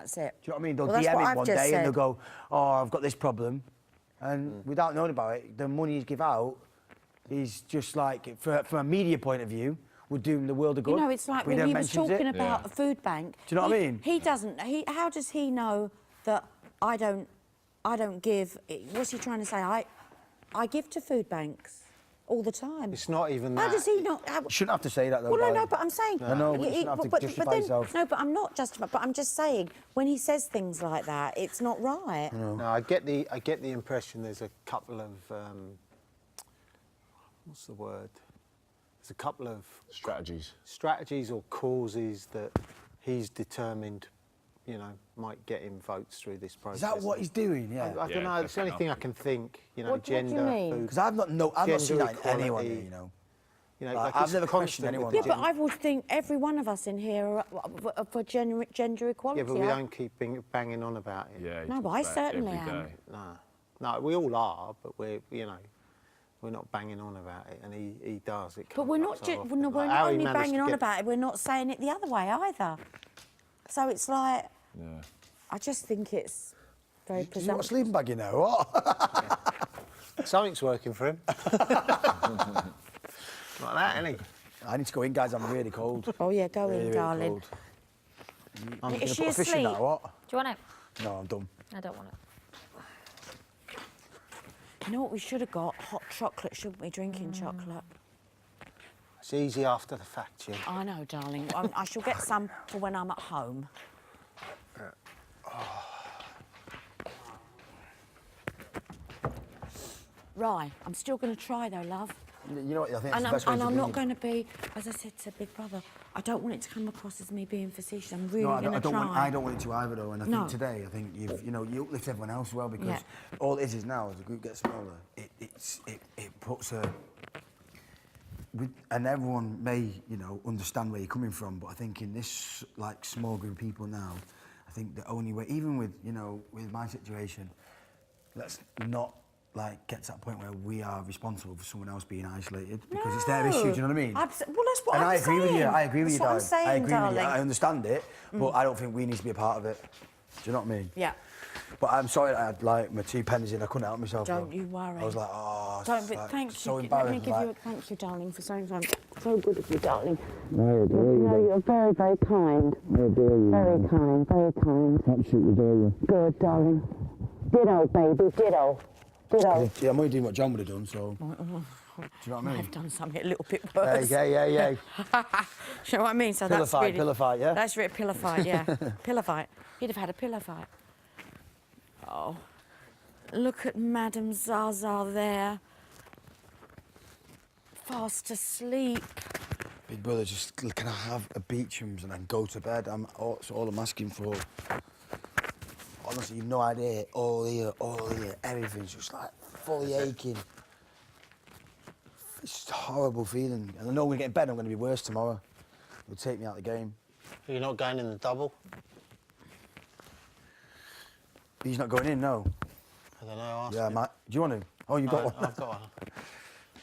that's it. Do you know what I mean? They'll Well, that's DM what it I've one just day said. and they'll go, oh, I've got this problem. And without knowing about it, the money you give out is just like, from a media point of view, would do them the world of good. You know, it's like We when don't he was mention talking it. about a food bank. Do you know what I mean? He doesn't. How does he know that I don't give? What's he trying to say? I give to food banks all the time. It's not even that. How does he not? You shouldn't have to say that, though. Well, no, darling. but I'm saying. I know, but you shouldn't have to justify yourself. No, but I'm not justifying. But I'm just saying, when he says things like that, it's not right. No, I get the impression there's a couple of what's the word? There's a couple of strategies or causes that he's determined, you know, might get him votes through this process. Is that what he's doing? Yeah. I don't know. It's the only thing I can think. You know, What do you gender, mean? food. Because I've not seen that in anyone, equality. you know. You know, Like, like I've never questioned constant anyone. with Yeah, but I would think every one of us in here are for gender equality. Yeah, but we don't keep banging on about it. Yeah. No, but I certainly am. No, we all are, but we're not banging on about it, and he does. It But we're not. We're not only banging on about it. We're not saying it the other way either. So it's like. Yeah. I just think it's very You got a presumptuous. sleeping bag, you know, what? Something's working for him. Like that, isn't he? I need to go in, guys. I'm really cold. Oh yeah, go Really, in, really darling. cold. I'm Is gonna she put a fish in asleep? that, or what? Do you want it? No, I'm done. I don't want it. You know what we should have got? Hot chocolate, shouldn't we? Drinking chocolate. It's easy after the fact, Jim. I know, darling. I shall get some for when I'm at home. Right, I'm still going to try though, love. You know what? I think that's And the best way to I'm be. not going to be, as I said to Big Brother, I don't want it to come across as me being facetious. I'm really No, going to try. I don't want it to either, though. And I think today, I think you uplift everyone else well, because all it is now, as the group gets smaller, it puts a. And everyone may, understand where you're coming from, but I think in this like small group of people now, I think the only way, even with with my situation, let's not get to that point where we are responsible for someone else being isolated, because it's their issue. Do you know what I mean? Well, that's what And I'm I agree with you. I agree with you, darling. That's what I'm saying, I agree with you. darling. I understand it, but I don't think we need to be a part of it. Do you know what I mean? Yeah. But I'm sorry that I had my 2 pennies in. I couldn't help myself. Don't though. you worry. I was like, oh, Don't, it's but like, thank so you. Let me embarrassed. give like, you a thank you, darling, for saying something so good of you, darling. No, You're very, very kind. Very kind, very kind. Absolutely adore you. Good, darling. Ditto, baby, ditto. Ditto. Yeah, I'm only doing what John would have done, so. Do you know what I mean? I've done something a little bit worse. Yeah. Do you know what I mean? So Pillow that's fight, really, pillow fight, yeah? That's really pillow fight, yeah. Pillow fight. You'd have had a pillow fight. Oh, look at Madame Zaza there, fast asleep. Big brother, just can I have a Beecham's and then go to bed? That's all I'm asking for. Honestly, you've no idea. All here, everything's just like fully aching. It's just a horrible feeling. And I know when I get in bed, I'm going to be worse tomorrow. It'll take me out of the game. You're not going in the double? He's not going in, no. I don't know. Ask Yeah, him. Matt. Do you want to? Oh, you got one? I've got one.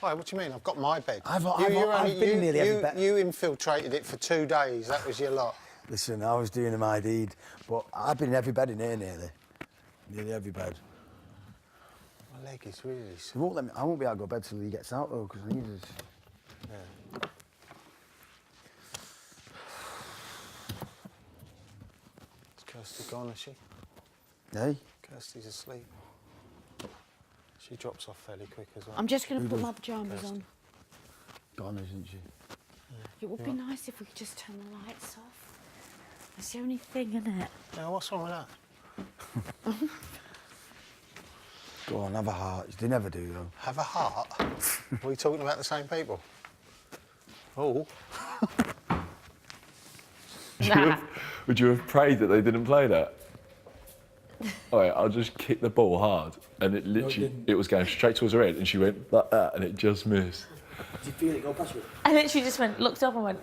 Why, what do you mean? I've got my bed. I've been in nearly every bed. You infiltrated it for 2 days. That was your lot. Listen, I was doing my deed, but I've been in every bed in here nearly. Nearly every bed. My leg is really He sore. won't let me, I won't be able to go to bed till he gets out, though, because I need his... Yeah. Is Kirsty gone, is she? Hey? Kirsty's asleep. She drops off fairly quick as well. I'm just going to put my pyjamas on. Gone, isn't she? It would be nice if we could just turn the lights off. That's the only thing, isn't it? Now, what's wrong with that? Go on, have a heart. They never do, though. Have a heart? Are we talking about the same people? Oh. Would you have prayed that they didn't play that? All right, I'll just kick the ball hard, and it literally, it was going straight towards her head, and she went like that, and it just missed. Did you feel it go past you? I literally just looked up and went.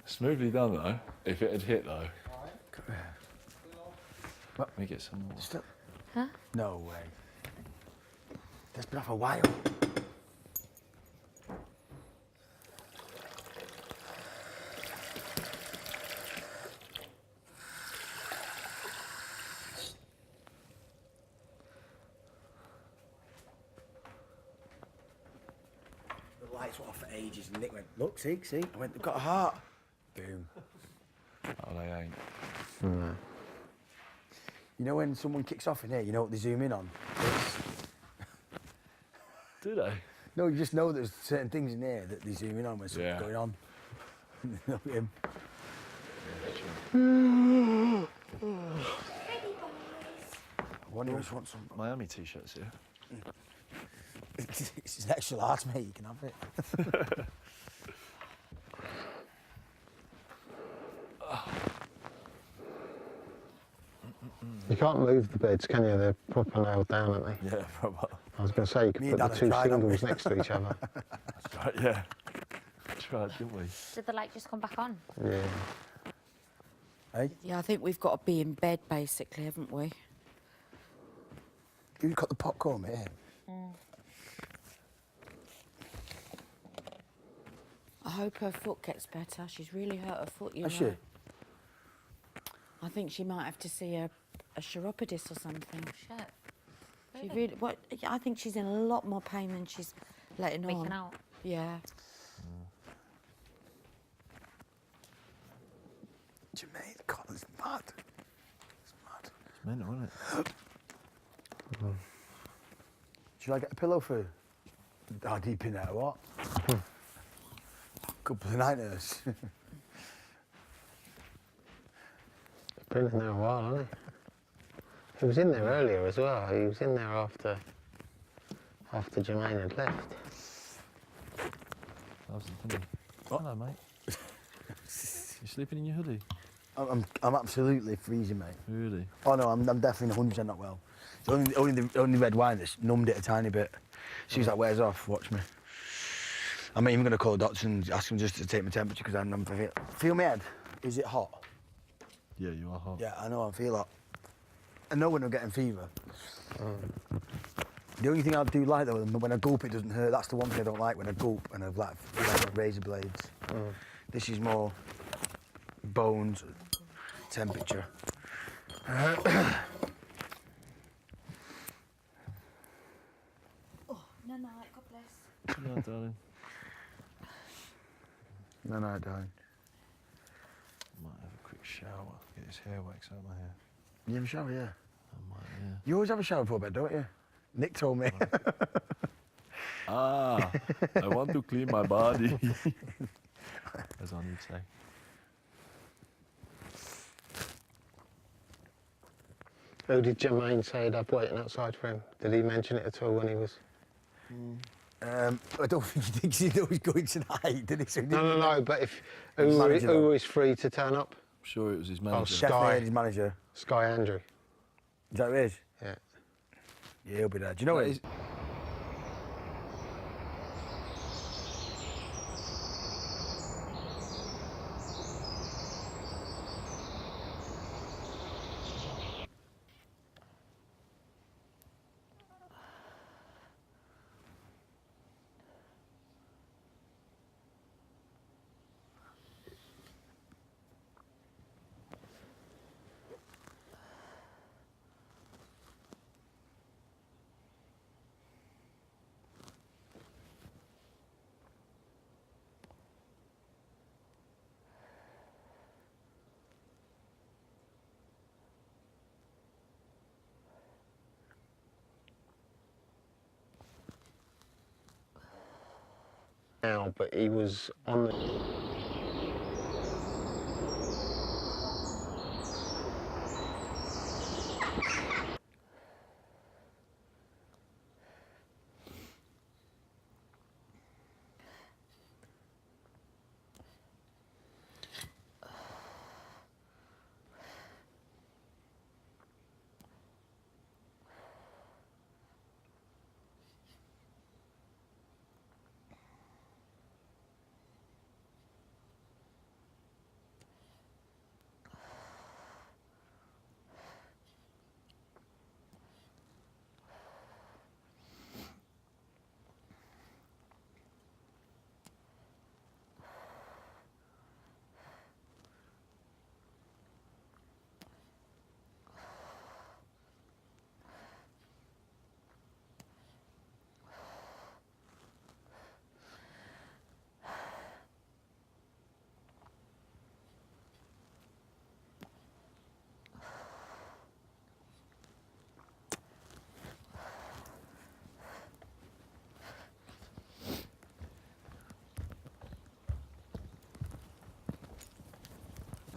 Smoothly done though. If it had hit though. Let me get some more. Still? Huh? No way. That's been off a while. lights were off for ages, and Nick went, look, see? I went, they've got a heart. Boom. Oh, they ain't. No. You know when someone kicks off in here, you know what they zoom in on? Do they? No, you just know there's certain things in here that they zoom in on when something's going on. Look at him. One of us wants some. Miami t-shirts here. It's an extra large, mate. You can have it. You can't move the beds, can you? They're proper nailed down, aren't they? Yeah, proper. I was going to say, you could Me put and the Dad two have tried, haven't we? singles next to each other. That's right, yeah. Tried, didn't we? Did the light just come back on? Yeah. Hey, Yeah, I think we've got to be in bed, basically, haven't we? who's got the popcorn, mate? I hope her foot gets better. She's really hurt her foot, you Has know. she? I think she might have to see a chiropodist or something. Shit. She really, what? I think she's in a lot more pain than she's letting on. Making out. Yeah. Jermaine, God, it's mad. It's mad. It's mental, isn't it? Should I get a pillow for how deep in there, what? Couple of nighters. Been in there a while, hasn't he? He was in there earlier as well. He was in there after Jermaine had left. That was the thing. Hello, mate. You sleeping in your hoodie? I'm absolutely freezing, mate. Really? Oh no, I'm definitely 100% not well. It's only red wine that's numbed it a tiny bit. As soon as that wears off, watch me. I'm even going to call the doctor and ask him just to take my temperature because I'm feel my head. Is it hot? Yeah, you are hot. Yeah, I know. I feel hot. I know when I'm getting fever. The only thing I do like though, when I gulp, it doesn't hurt. That's the one thing I don't like when I gulp and I've like razor blades. This is more bones, temperature. Oh, no, God bless. No, darling. No, I don't. Might have a quick shower. Get his hair wax out of my hair. You have a shower, yeah? I might, yeah. You always have a shower before bed, don't you? Nick told me. Ah, I want to clean my body. As I need to say. Who did Jermaine say he'd have waiting outside for him? Did he mention it at all when he was... I don't think he thinks he knows he's going tonight, did he? So he didn't- No, but if Manager, who though. was free to turn up? I'm sure it was his manager. shit. Definitely Sky. his manager. Sky Andrew. Is that who it is? Yeah. Yeah, he'll be there. Do you know That it? is- Now, but he was on the...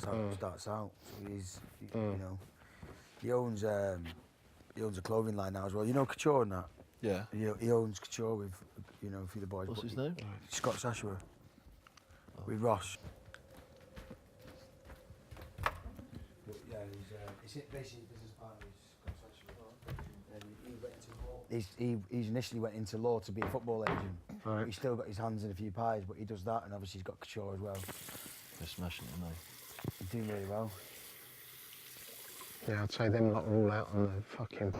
That's how it starts out. So you know, he owns a clothing line now as well. You know Couture and that. Yeah. He owns Couture with, you know, a few of the boys. What's but his name? Scott Sashua. With Ross. But yeah, he's basically business partner with Scott Sashua. And he went into law. He's initially went into law to be a football agent. Right. He's still got his hands in a few pies, but he does that, and obviously he's got Couture as well. They're smashing it, aren't they? He's doing really well. Yeah, I'd say them lot are all out on the fucking...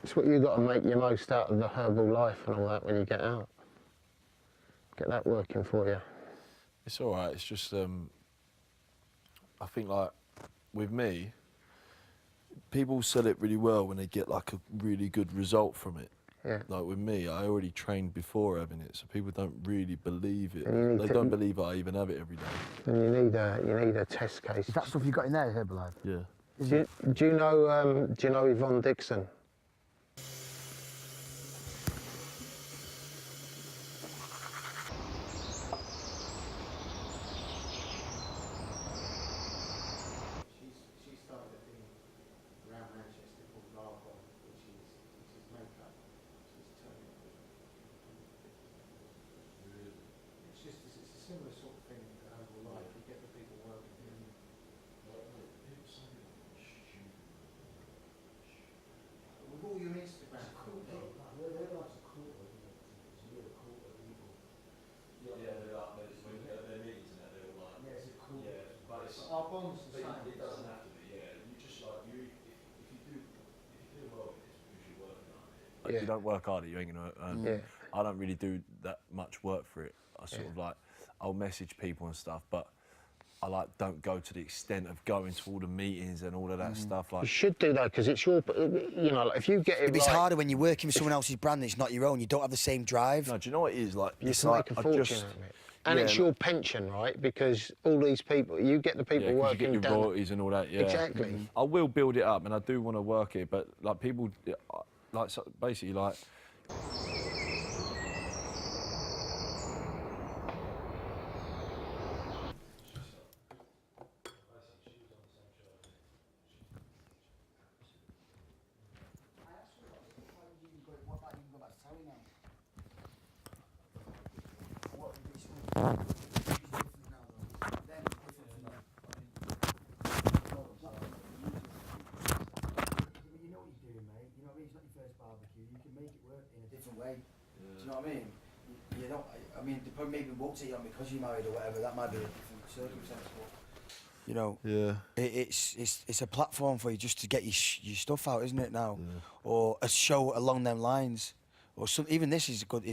It's what you've got to make your most out of the herbal life and all that when you get out. Get that working for you. It's all right. It's just, I think, like, with me, people sell it really well when they get, like, a really good result from it. Yeah. Like, with me, I already trained before having it, so people don't really believe it. And you need They to- don't believe I even have it every day. And you need a test case. Is that stuff you got in there, Herbalife? Yeah. Do you know Yvonne Dixon? She started a thing around Manchester called Largo, which is makeup. She's turning it. It's a similar sort of thing to herbal life. You get the people working in. With all your Instagram, our bonds the same. It doesn't have to be, yeah. You just like, if you do well with this, because you're working hard. Like, Yeah. if you don't work hard, you ain't gonna earn. Yeah. I don't really do that much work for it. I sort of like, I'll message people and stuff, but I like don't go to the extent of going to all the meetings and all of that stuff. You Like, should do that because it's your, you know, like if you get it It's right, harder when you're working for someone else's brand and it's not your own. You don't have the same drive. no, do you know what it is? Like, you it's can like, make a I fortune just, out of it. And yeah, it's your pension, right? Because all these people, you get the people yeah, 'cause you working get your down. royalties and all that. Yeah, Exactly. I will build it up, and I do want to work it, but like people, like so basically like. Way. Do you know what I mean? You don't. I mean, they probably maybe won't take you on because you're married or whatever. That might be a different circumstance. But, you know, Yeah. It's a platform for you just to get your stuff out, isn't it now? Yeah. Or a show along them lines, or some. Even this is a good.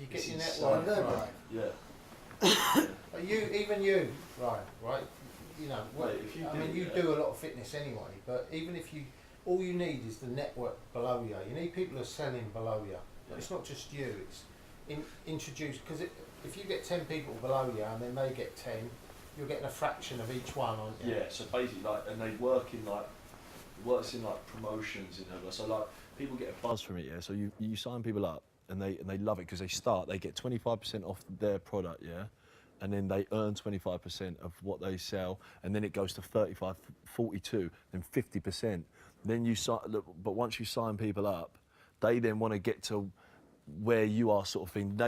You get your network right. Yeah. Even you, right? You know, Mate, if you I mean, you do a lot of fitness anyway. But even if you all you need is the network below you. You need people who are selling below you. It's not just you. It's introduce, because if you get 10 people below you and then they get 10, you're getting a fraction of each one, aren't you? Yeah. So basically, like, and they works in like promotions, you know. So like people get a buzz from it, yeah. So you sign people up and they love it because they get 25% off their product, yeah. And then they earn 25% of what they sell, and then it goes to 35, 42, then 50%. Then you sign, but once you sign people up, they then want to get to where you are, sort of thing.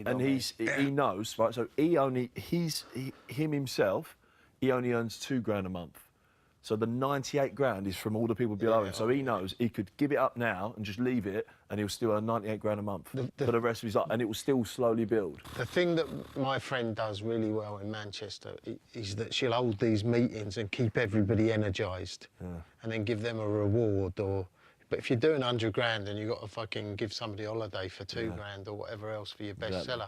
And he knows, right? So he only himself earns £2 a month. So the 98 grand is from all the people below him. So he knows he could give it up now and just leave it, and he'll still earn 98 grand a month for the rest of his life, and it will still slowly build. The thing that my friend does really well in Manchester is that she'll hold these meetings and keep everybody energised, and then give them a reward. But if you're doing 100 grand and you've got to fucking give somebody a holiday for 2 grand or whatever else for your bestseller,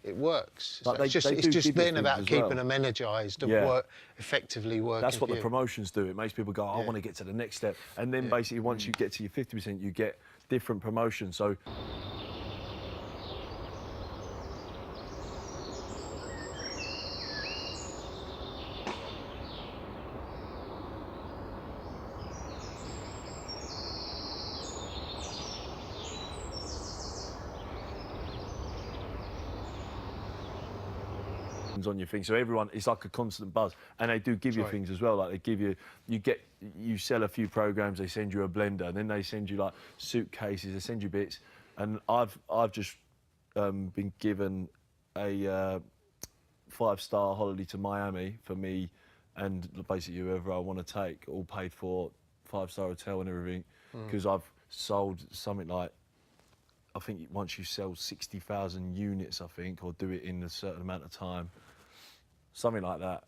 it works. Like it's just then about keeping them energised and effectively working. That's what the promotions do. It makes people go, I want to get to the next step. And then basically once you get to your 50%, you get different promotions. So on your thing, so everyone, it's like a constant buzz, and they do give you things as well. Like they give you sell a few programs, they send you a blender, and then they send you like suitcases, they send you bits. And I've just been given a 5-star holiday to Miami for me and basically whoever I want to take, all paid for, 5-star hotel and everything, because I've sold something like, I think once you sell 60,000 units, I think, or do it in a certain amount of time, something like that.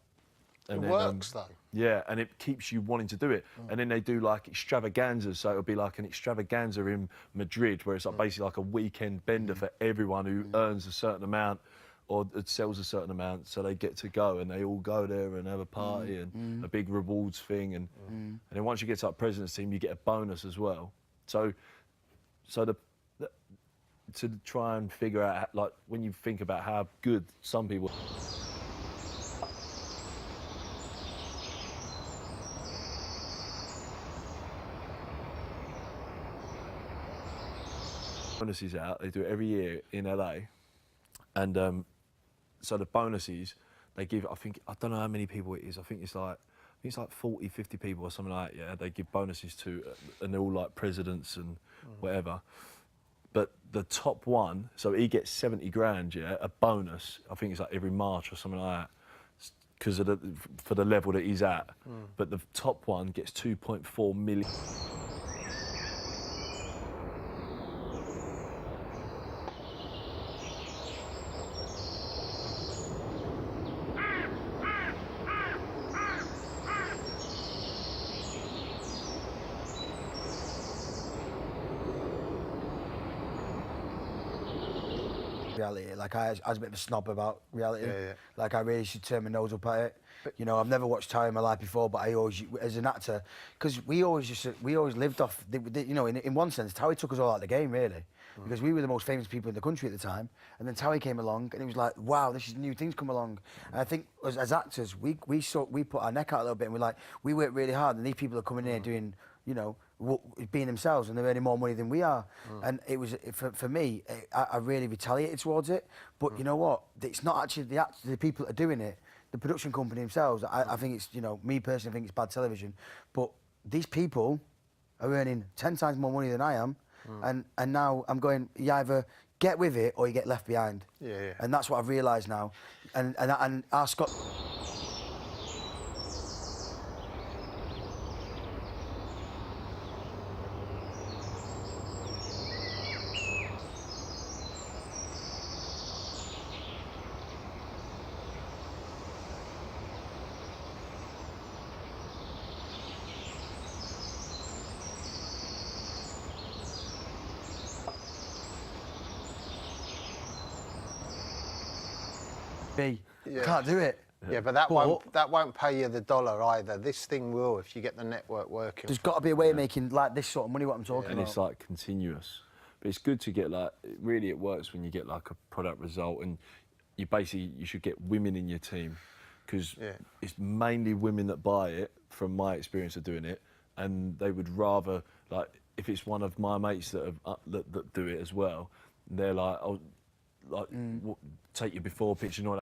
And it works though. Yeah, and it keeps you wanting to do it. And then they do like extravaganzas, so it'll be like an extravaganza in Madrid, where it's like basically like a weekend bender for everyone who earns a certain amount or sells a certain amount, so they get to go and they all go there and have a party and a big rewards thing. And then once you get to that president's team, you get a bonus as well. So to try and figure out, like, when you think about how good some people... bonuses out, they do it every year in LA, and so the bonuses, they give, I don't know how many people it is, I think it's like 40, 50 people or something like that, yeah, they give bonuses to, and they're all like presidents and whatever. But the top one, so he gets 70 grand, yeah, a bonus. I think it's like every March or something like that, because for the level that he's at. But the top one gets 2.4 million. Reality, like I was a bit of a snob about reality. Like I really should turn my nose up at it. You know, I've never watched Towie in my life before, but I always, as an actor, because we always lived off. You know, in one sense, Towie took us all out of the game, really, because we were the most famous people in the country at the time. And then Towie came along, and it was like, wow, this is new things come along. And I think as actors, we put our neck out a little bit, and we work really hard, and these people are coming in here doing, you know, being themselves, and they're earning more money than we are. And it was, for me, I really retaliated towards it. But you know what? It's not actually the people that are doing it, the production company themselves. I think it's, you know, me personally, I think it's bad television. But these people are earning 10 times more money than I am. And now I'm going, you either get with it or you get left behind. And that's what I've realised now. And our Scott... I Yeah. can't do it. Yeah, but that won't pay you the dollar either. This thing will if you get the network working. There's got to be a way of making like this sort of money. What I'm talking And about. it's like continuous. But it's good to get like, really it works when you get like a product result, and you should get women in your team, because it's mainly women that buy it, from my experience of doing it, and they would rather, like, if it's one of my mates that that do it as well, they're like, oh, like, take your before picture and all that.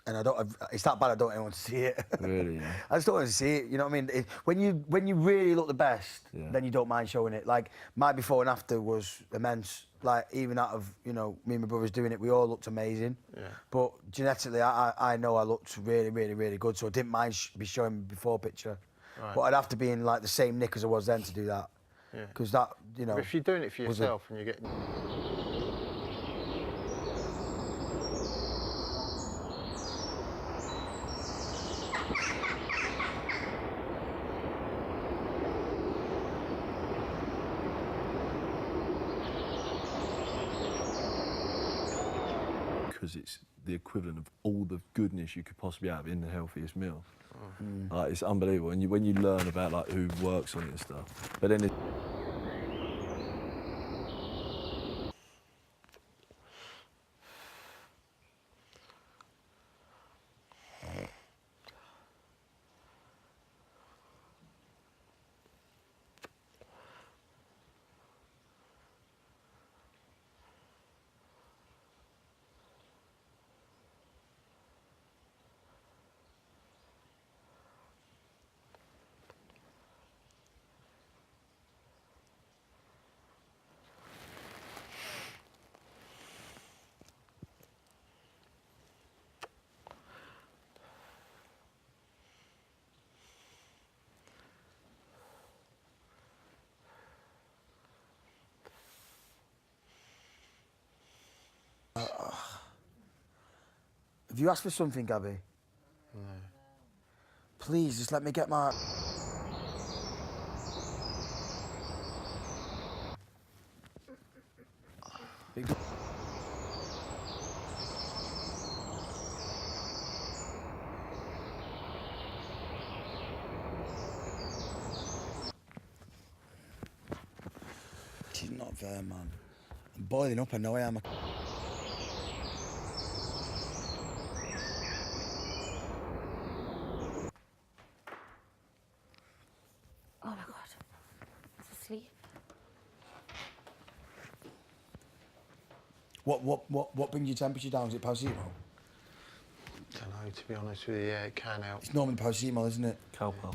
And it's that bad I don't even want to see it. Really, yeah. I just don't want to see it, you know what I mean? When you really look the best, Yeah. then you don't mind showing it. Like, my before and after was immense. Like, even out of, you know, me and my brothers doing it, we all looked amazing. Yeah. But genetically, I know I looked really, really, really good, so I didn't mind be showing my before picture. Right. But I'd have to be in, like, the same nick as I was then to do that. Yeah. Because that, you know... But if you're doing it for was yourself and you're getting... Because it's the equivalent of all the goodness you could possibly have in the healthiest meal. Like, it's unbelievable, and when you learn about like who works on it and stuff. But then Have you asked for something, Gabby? No. Please, just let me get my... She's not there, man. I'm boiling up, I know I am. Oh my God. It's asleep. What brings your temperature down? Is it paracetamol? Don't know, to be honest with you, yeah, it can help. It's normally paracetamol, isn't it? Calpol.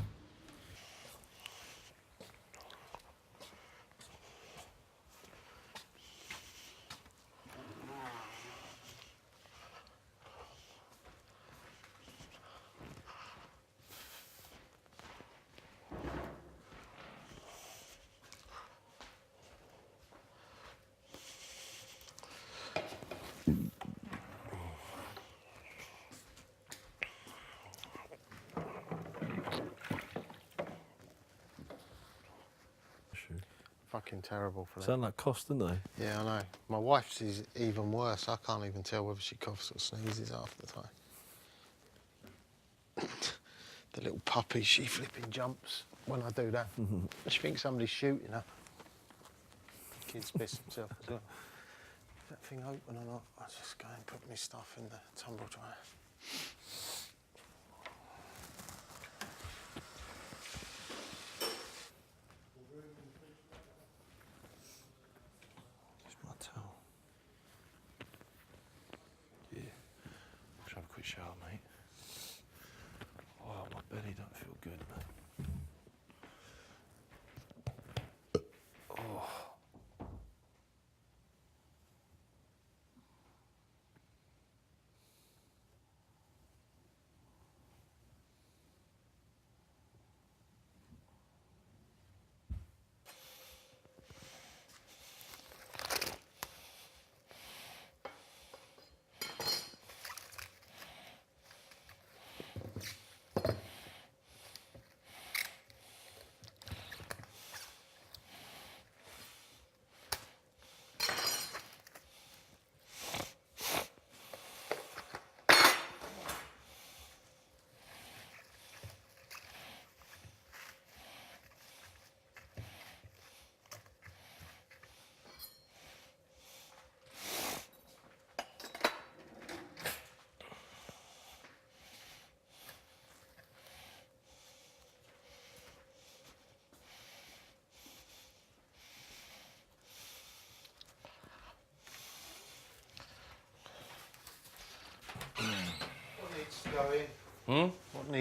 Fucking terrible for that. Sound like cost, don't they? Yeah, I know. My wife's is even worse. I can't even tell whether she coughs or sneezes half the time. The little puppy, she flipping jumps when I do that. She thinks somebody's shooting her. Kids piss themselves as well. Is that thing open or not? I just go and put my stuff in the tumble dryer. My towel. Yeah. Should have a quick shower, mate. Oh, my belly don't feel good, man. Oh.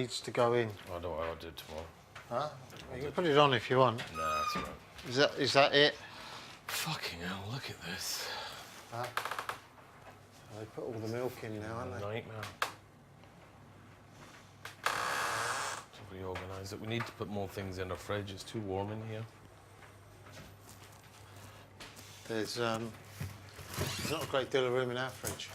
needs to go in. I don't want to do it tomorrow. Huh? You can put it on if you want. Nah, that's all right. Is that it? Fucking hell, look at this. Huh? They put all the milk in now, haven't they? Nightmare. To reorganise it. We need to put more things in our fridge. It's too warm in here. There's not a great deal of room in our fridge.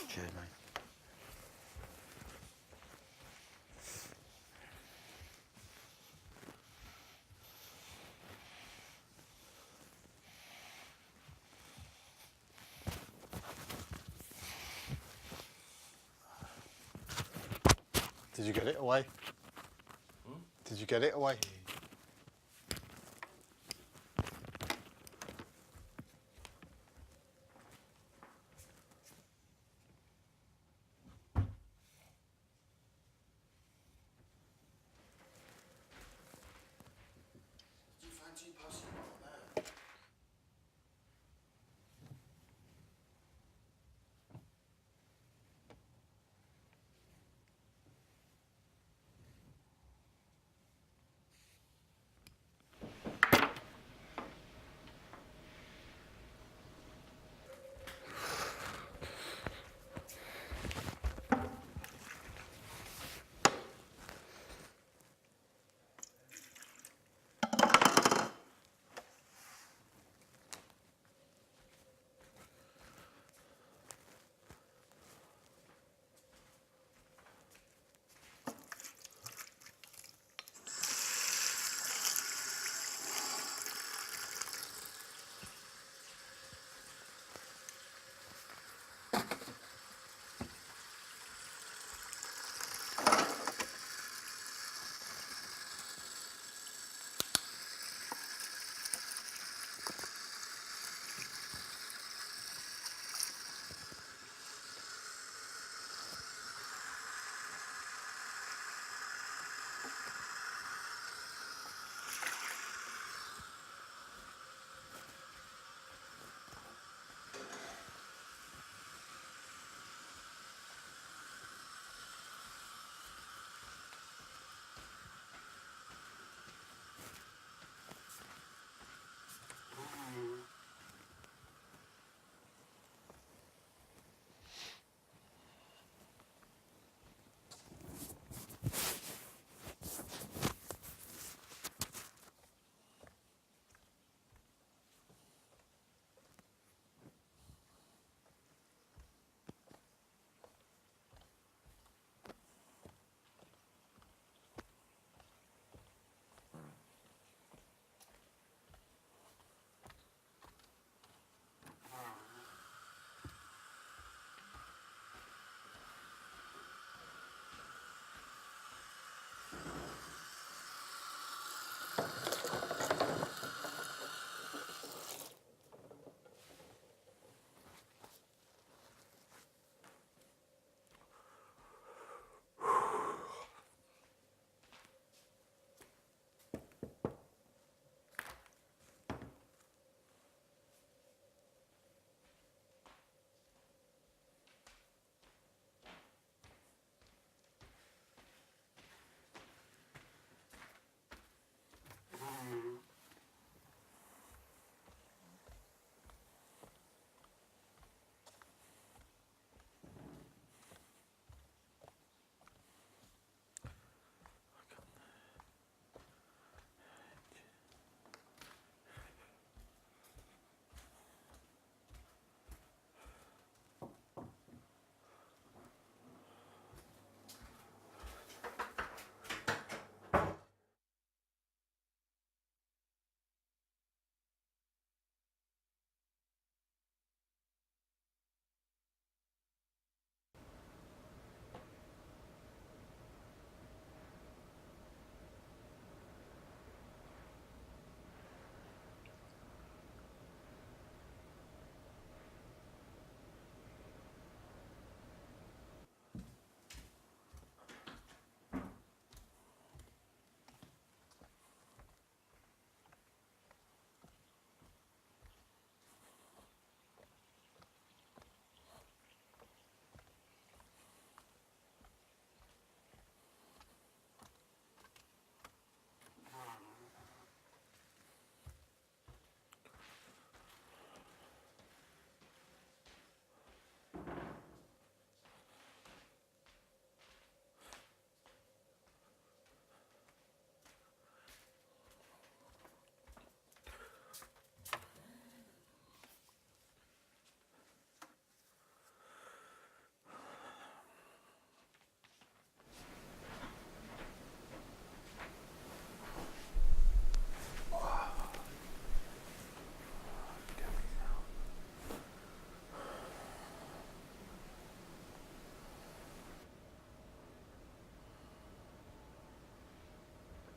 Cheers, mate. Did you get it away? Did you get it away?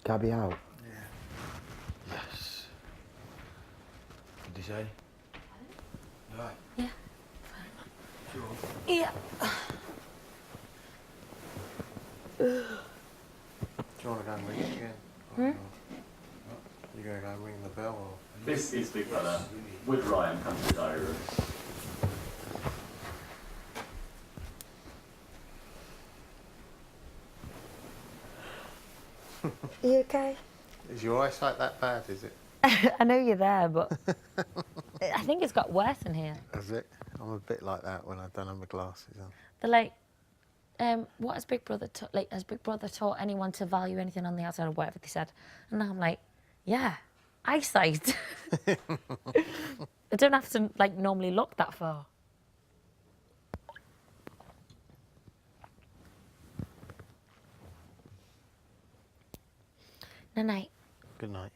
Gabby out. Yeah. Yes. What did you say? Right. Yeah. Sure. Yeah. Do you want to go and ring it again? You going to go ring the bell or? This is Big Brother. Would Ryan come to the diary room? You okay? Is your eyesight that bad, is it? I know you're there, but I think it's got worse in here. Is it? I'm a bit like that when I don't have my glasses on. They're like, what has Big Brother has Big Brother taught anyone to value anything on the outside or whatever they said? And now I'm like, yeah, eyesight. I don't have to like normally look that far. Night night. Good night.